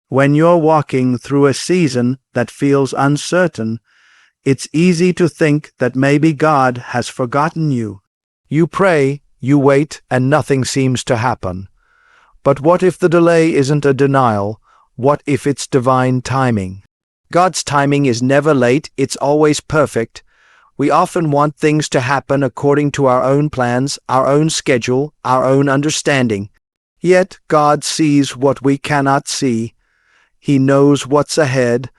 When you're walking through a season that feels uncertain, it's easy to think that maybe God has forgotten you. You pray, you wait, and nothing seems to happen. But what if the delay isn't a denial? What if it's divine timing? God's timing is never late, it's always perfect. We often want things to happen according to our own plans, our own schedule, our own understanding. Yet God sees what we cannot see. He knows what's ahead,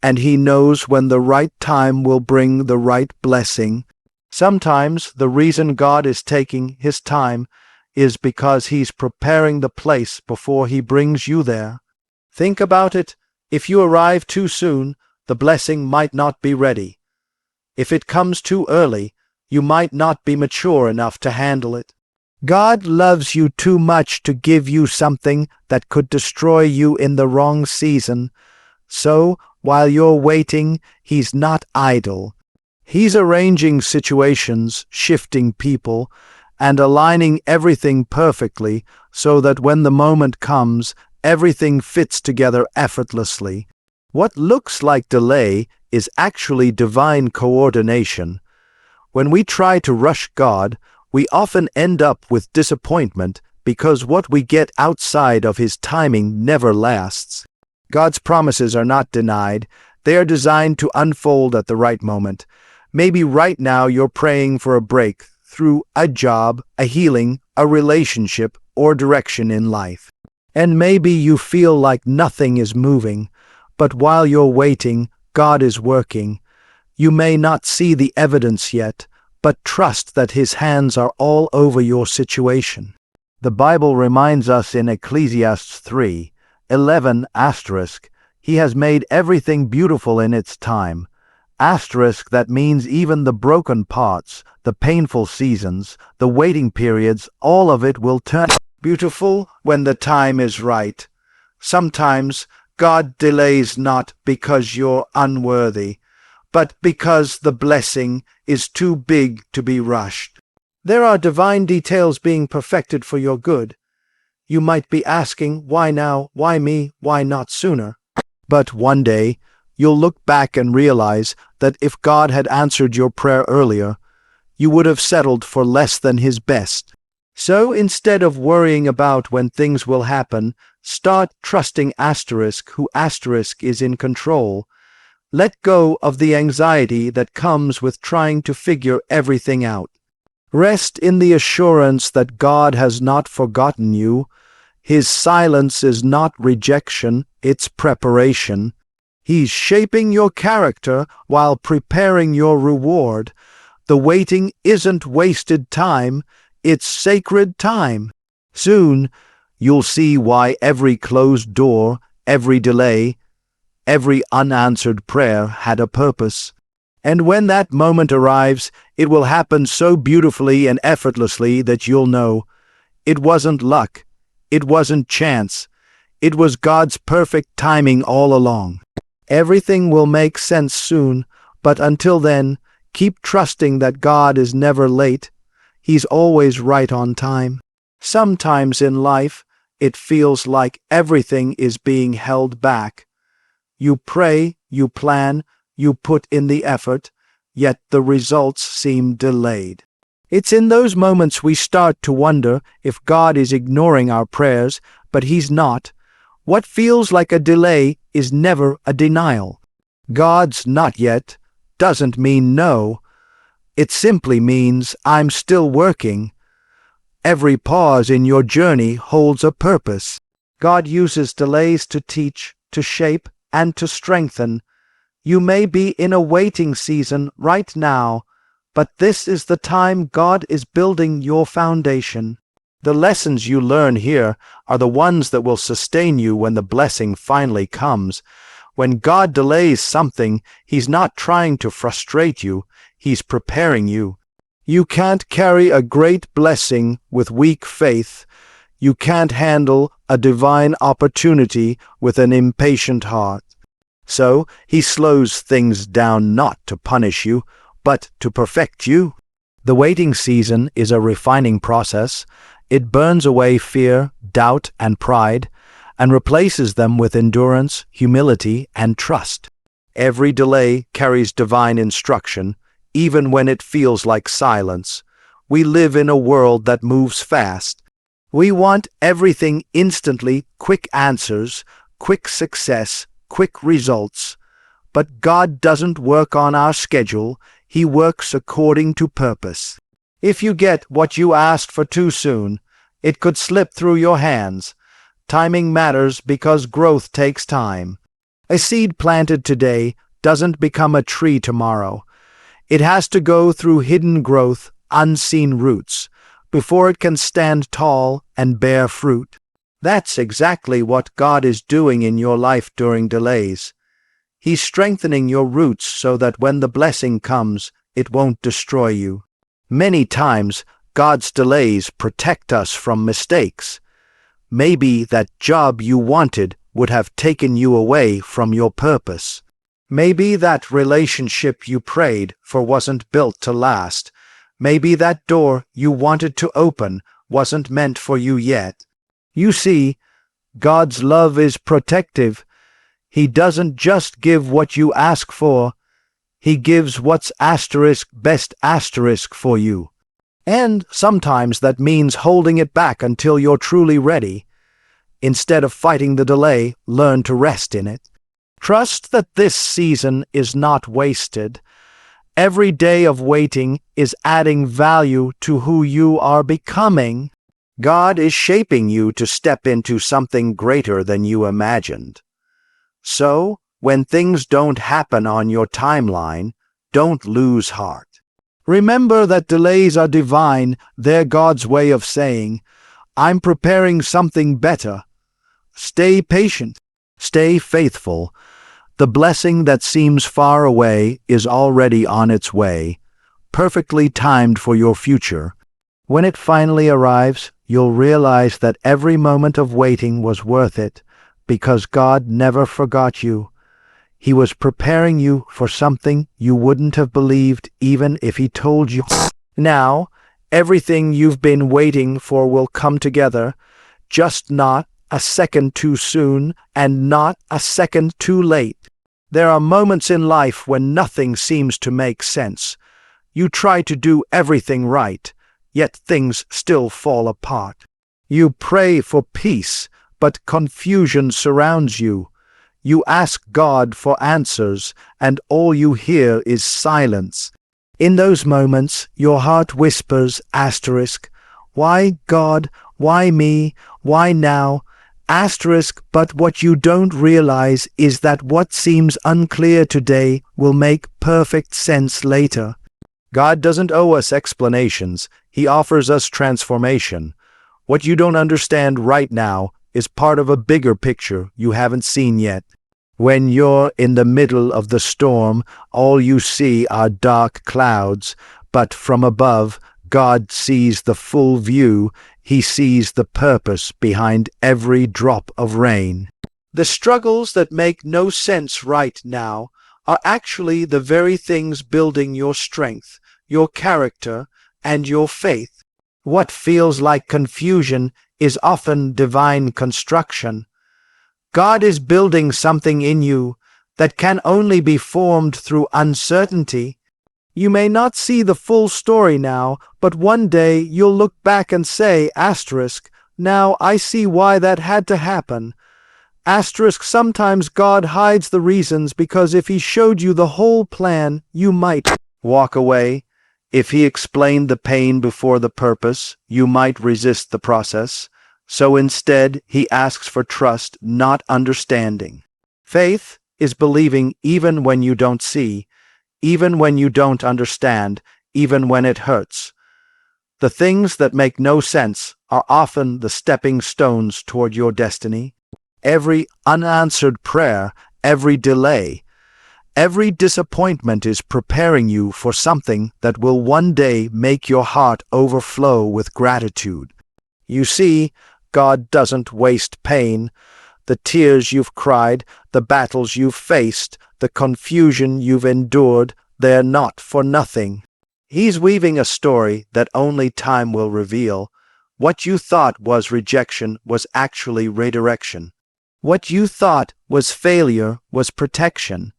and He knows when the right time will bring the right blessing. Sometimes the reason God is taking His time is because He's preparing the place before He brings you there. Think about it. If you arrive too soon, the blessing might not be ready. If it comes too early, you might not be mature enough to handle it. God loves you too much to give you something that could destroy you in the wrong season. So, while you're waiting, He's not idle. He's arranging situations, shifting people, and aligning everything perfectly so that when the moment comes, everything fits together effortlessly. What looks like delay is actually divine coordination. When we try to rush God, we often end up with disappointment because what we get outside of His timing never lasts. God's promises are not denied. They are designed to unfold at the right moment. Maybe right now you're praying for a break through a job, a healing, a relationship, or direction in life. And maybe you feel like nothing is moving, but while you're waiting, God is working. You may not see the evidence yet, but trust that His hands are all over your situation. The Bible reminds us in Ecclesiastes 3:11 He has made everything beautiful in its time. That means even the broken parts, the painful seasons, the waiting periods, all of it will turn beautiful when the time is right. Sometimes God delays not because you're unworthy, but because the blessing is too big to be rushed. There are divine details being perfected for your good. You might be asking, why now, why me, why not sooner? But one day, you'll look back and realize that if God had answered your prayer earlier, you would have settled for less than His best. So instead of worrying about when things will happen, start trusting who is in control. Let go of the anxiety that comes with trying to figure everything out. Rest in the assurance that God has not forgotten you. His silence is not rejection, it's preparation. He's shaping your character while preparing your reward. The waiting isn't wasted time, it's sacred time. Soon, you'll see why every closed door, every delay, every unanswered prayer had a purpose. And when that moment arrives, it will happen so beautifully and effortlessly that you'll know it wasn't luck, it wasn't chance, it was God's perfect timing all along. Everything will make sense soon, but until then, keep trusting that God is never late. He's always right on time. Sometimes in life, it feels like everything is being held back. You pray, you plan, you put in the effort, yet the results seem delayed. It's in those moments we start to wonder if God is ignoring our prayers, but He's not. What feels like a delay is never a denial. God's not yet doesn't mean no. It simply means I'm still working. Every pause in your journey holds a purpose. God uses delays to teach, to shape, and to strengthen. You may be in a waiting season right now, but this is the time God is building your foundation. The lessons you learn here are the ones that will sustain you when the blessing finally comes. When God delays something, He's not trying to frustrate you, He's preparing you. You can't carry a great blessing with weak faith. You can't handle a divine opportunity with an impatient heart. So He slows things down not to punish you, but to perfect you. The waiting season is a refining process. It burns away fear, doubt, and pride, and replaces them with endurance, humility, and trust. Every delay carries divine instruction, even when it feels like silence. We live in a world that moves fast. We want everything instantly, quick answers, quick success, quick results. But God doesn't work on our schedule. He works according to purpose. If you get what you asked for too soon, it could slip through your hands. Timing matters because growth takes time. A seed planted today doesn't become a tree tomorrow. It has to go through hidden growth, unseen roots, before it can stand tall and bear fruit. That's exactly what God is doing in your life during delays. He's strengthening your roots so that when the blessing comes, it won't destroy you. Many times, God's delays protect us from mistakes. Maybe that job you wanted would have taken you away from your purpose. Maybe that relationship you prayed for wasn't built to last. Maybe that door you wanted to open wasn't meant for you yet. You see, God's love is protective. He doesn't just give what you ask for. He gives what's best for you. And sometimes that means holding it back until you're truly ready. Instead of fighting the delay, learn to rest in it. Trust that this season is not wasted. Every day of waiting is adding value to who you are becoming. God is shaping you to step into something greater than you imagined. So, when things don't happen on your timeline, don't lose heart. Remember that delays are divine. They're God's way of saying, I'm preparing something better. Stay patient. Stay faithful. The blessing that seems far away is already on its way, perfectly timed for your future. When it finally arrives, you'll realize that every moment of waiting was worth it, because God never forgot you. He was preparing you for something you wouldn't have believed even if He told you. Now, everything you've been waiting for will come together, just not a second too soon and not a second too late. There are moments in life when nothing seems to make sense. You try to do everything right, yet things still fall apart. You pray for peace, but confusion surrounds you. You ask God for answers, and all you hear is silence. In those moments, your heart whispers, why God? Why me? Why now? But what you don't realize is that what seems unclear today will make perfect sense later. God doesn't owe us explanations. He offers us transformation. What you don't understand right now is part of a bigger picture you haven't seen yet. When you're in the middle of the storm, all you see are dark clouds, but from above, God sees the full view. He sees the purpose behind every drop of rain. The struggles that make no sense right now are actually the very things building your strength, your character, and your faith. What feels like confusion is often divine construction. God is building something in you that can only be formed through uncertainty. You may not see the full story now, but one day you'll look back and say, now I see why that had to happen. Sometimes God hides the reasons because if He showed you the whole plan, you might walk away. If He explained the pain before the purpose, you might resist the process. So instead, He asks for trust, not understanding. Faith is believing even when you don't see, even when you don't understand, even when it hurts. The things that make no sense are often the stepping stones toward your destiny. Every unanswered prayer, every delay, every disappointment is preparing you for something that will one day make your heart overflow with gratitude. You see, God doesn't waste pain. The tears you've cried, the battles you've faced, the confusion you've endured, they're not for nothing. He's weaving a story that only time will reveal. What you thought was rejection was actually redirection. What you thought was failure was protection,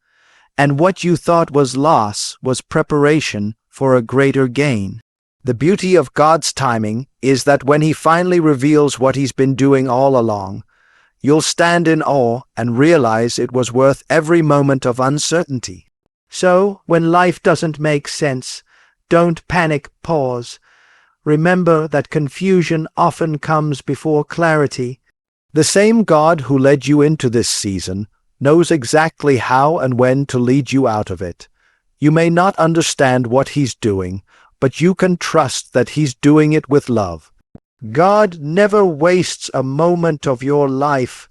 and what you thought was loss was preparation for a greater gain. The beauty of God's timing is that when He finally reveals what He's been doing all along, you'll stand in awe and realize it was worth every moment of uncertainty. So, when life doesn't make sense, don't panic, pause. Remember that confusion often comes before clarity. The same God who led you into this season knows exactly how and when to lead you out of it. You may not understand what He's doing, but you can trust that He's doing it with love. God never wastes a moment of your life.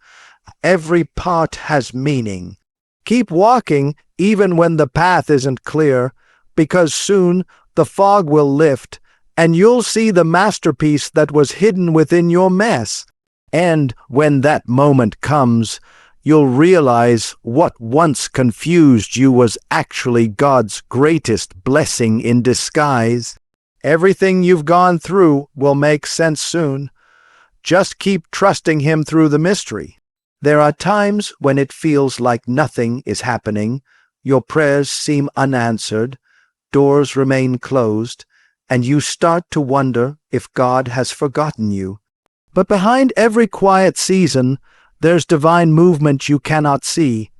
Every part has meaning. Keep walking even when the path isn't clear, because soon the fog will lift and you'll see the masterpiece that was hidden within your mess. And when that moment comes, you'll realize what once confused you was actually God's greatest blessing in disguise. Everything you've gone through will make sense soon. Just keep trusting Him through the mystery. There are times when it feels like nothing is happening. Your prayers seem unanswered, doors remain closed, and you start to wonder if God has forgotten you. But behind every quiet season, there's divine movement you cannot see.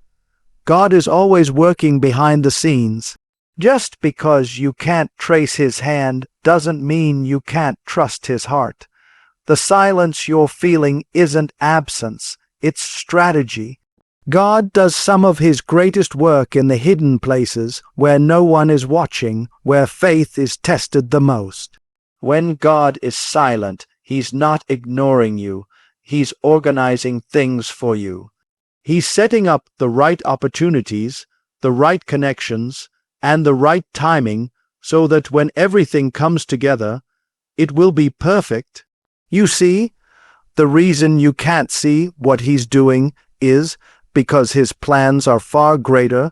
God is always working behind the scenes. Just because you can't trace His hand doesn't mean you can't trust His heart. The silence you're feeling isn't absence, it's strategy. God does some of His greatest work in the hidden places where no one is watching, where faith is tested the most. When God is silent, He's not ignoring you. He's organizing things for you. He's setting up the right opportunities, the right connections, and the right timing so that when everything comes together, it will be perfect. You see, the reason you can't see what He's doing is because His plans are far greater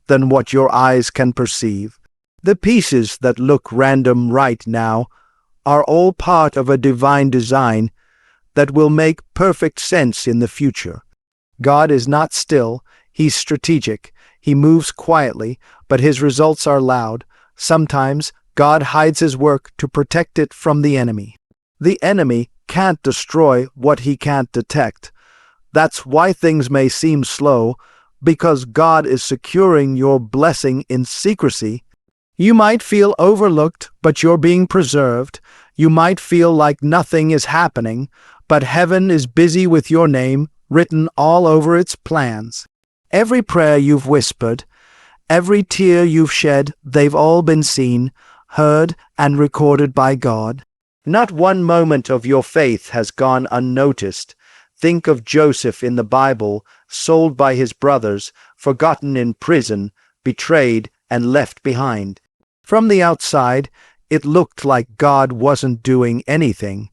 than what your eyes can perceive. The pieces that look random right now are all part of a divine design that will make perfect sense in the future. God is not still, He's strategic. He moves quietly, but His results are loud. Sometimes God hides His work to protect it from the enemy. The enemy can't destroy what he can't detect. That's why things may seem slow, because God is securing your blessing in secrecy. You might feel overlooked, but you're being preserved. You might feel like nothing is happening, but heaven is busy with your name written all over its plans. Every prayer you've whispered, every tear you've shed, they've all been seen, heard, and recorded by God. Not one moment of your faith has gone unnoticed. Think of Joseph in the Bible, sold by his brothers, forgotten in prison, betrayed, and left behind. From the outside, it looked like God wasn't doing anything.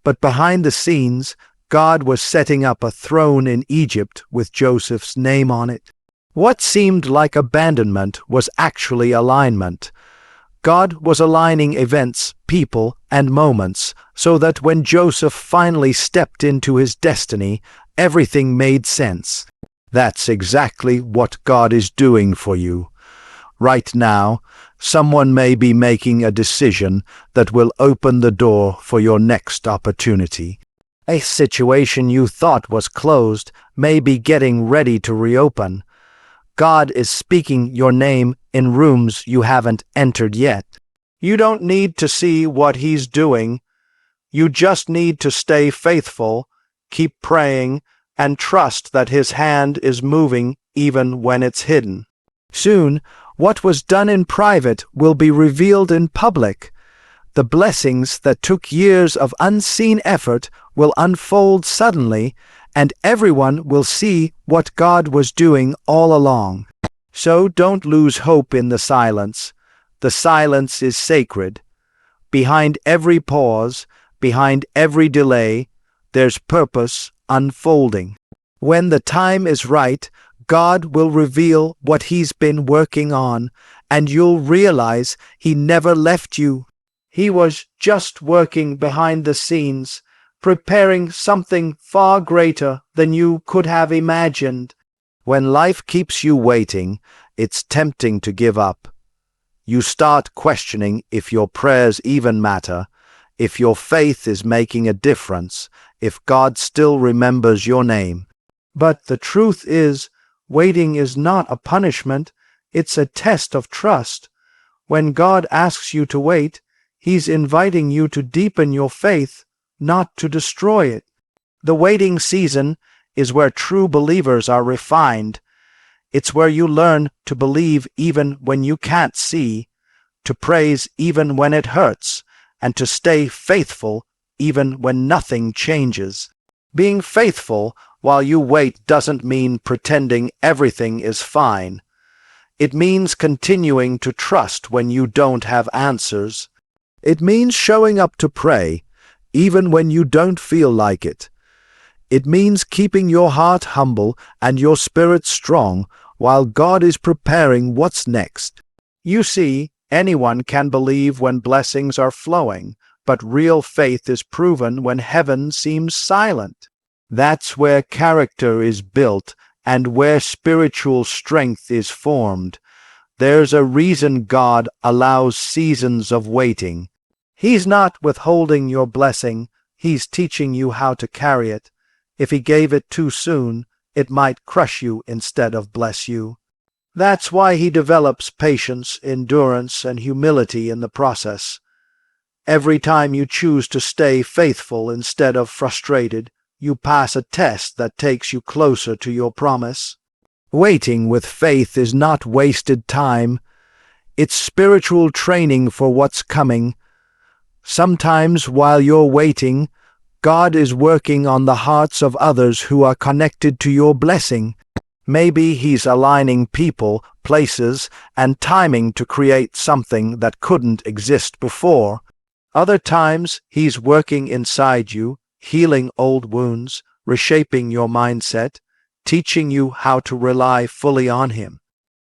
But behind the scenes, God was setting up a throne in Egypt with Joseph's name on it. What seemed like abandonment was actually alignment. God was aligning events, people, and moments so that when Joseph finally stepped into his destiny, everything made sense. That's exactly what God is doing for you. Right now, someone may be making a decision that will open the door for your next opportunity. A situation you thought was closed may be getting ready to reopen. God is speaking your name in rooms you haven't entered yet. You don't need to see what He's doing. You just need to stay faithful, keep praying, and trust that His hand is moving even when it's hidden. Soon, what was done in private will be revealed in public. The blessings that took years of unseen effort will unfold suddenly, and everyone will see what God was doing all along. So don't lose hope in the silence. The silence is sacred. Behind every pause, behind every delay, there's purpose unfolding. When the time is right, God will reveal what He's been working on, and you'll realize He never left you. He was just working behind the scenes, preparing something far greater than you could have imagined. When life keeps you waiting, it's tempting to give up. You start questioning if your prayers even matter, if your faith is making a difference, if God still remembers your name. But the truth is, waiting is not a punishment, it's a test of trust. When God asks you to wait, He's inviting you to deepen your faith, not to destroy it. The waiting season is where true believers are refined. It's where you learn to believe even when you can't see, to praise even when it hurts, and to stay faithful even when nothing changes. Being faithful while you wait doesn't mean pretending everything is fine. It means continuing to trust when you don't have answers. It means showing up to pray, even when you don't feel like it. It means keeping your heart humble and your spirit strong while God is preparing what's next. You see, anyone can believe when blessings are flowing, but real faith is proven when heaven seems silent. That's where character is built and where spiritual strength is formed. There's a reason God allows seasons of waiting. He's not withholding your blessing, He's teaching you how to carry it. If He gave it too soon, it might crush you instead of bless you. That's why He develops patience, endurance, and humility in the process. Every time you choose to stay faithful instead of frustrated, you pass a test that takes you closer to your promise. Waiting with faith is not wasted time. It's spiritual training for what's coming. Sometimes while you're waiting, God is working on the hearts of others who are connected to your blessing. Maybe He's aligning people, places, and timing to create something that couldn't exist before. Other times, He's working inside you, healing old wounds, reshaping your mindset, teaching you how to rely fully on Him.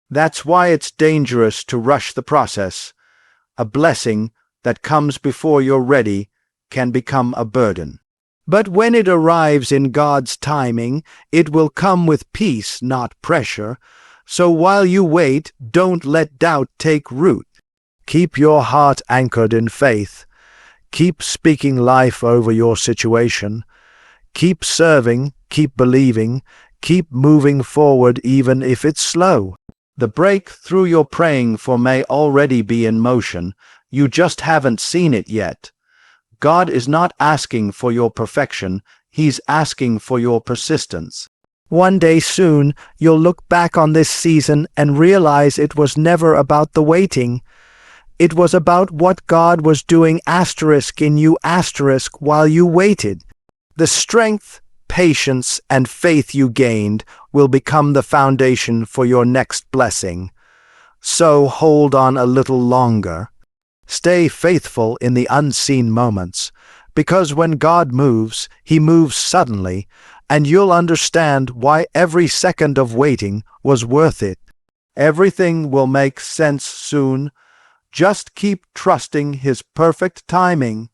That's why it's dangerous to rush the process. A blessing that comes before you're ready can become a burden. But when it arrives in God's timing, it will come with peace, not pressure. So while you wait, don't let doubt take root. Keep your heart anchored in faith. Keep speaking life over your situation. Keep serving, keep believing, keep moving forward even if it's slow. The breakthrough you're praying for may already be in motion. You just haven't seen it yet. God is not asking for your perfection, He's asking for your persistence. One day soon, you'll look back on this season and realize it was never about the waiting. It was about what God was doing in you while you waited. The strength, patience, and faith you gained will become the foundation for your next blessing. So hold on a little longer. Stay faithful in the unseen moments, because when God moves, He moves suddenly, and you'll understand why every second of waiting was worth it. Everything will make sense soon. Just keep trusting His perfect timing.